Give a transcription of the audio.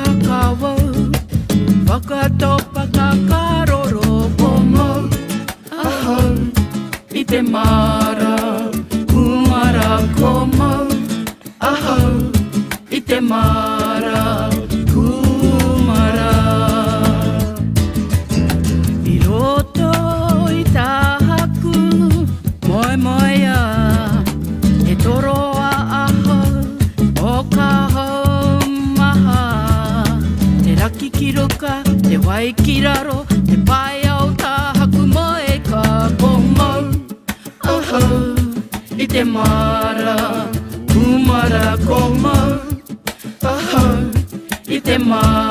kakawau Whakato pakakaroro pomau Ahau I te mara Kumara komau Ahau I te mara Kumara I roto I tā haku Moe moe a E toro a ahau O ka hau maha Te raki ki roka Te wai ki raro Te pai au tā haku moe ka pomau Ahau I te mara Kumara komau Ahau I te mara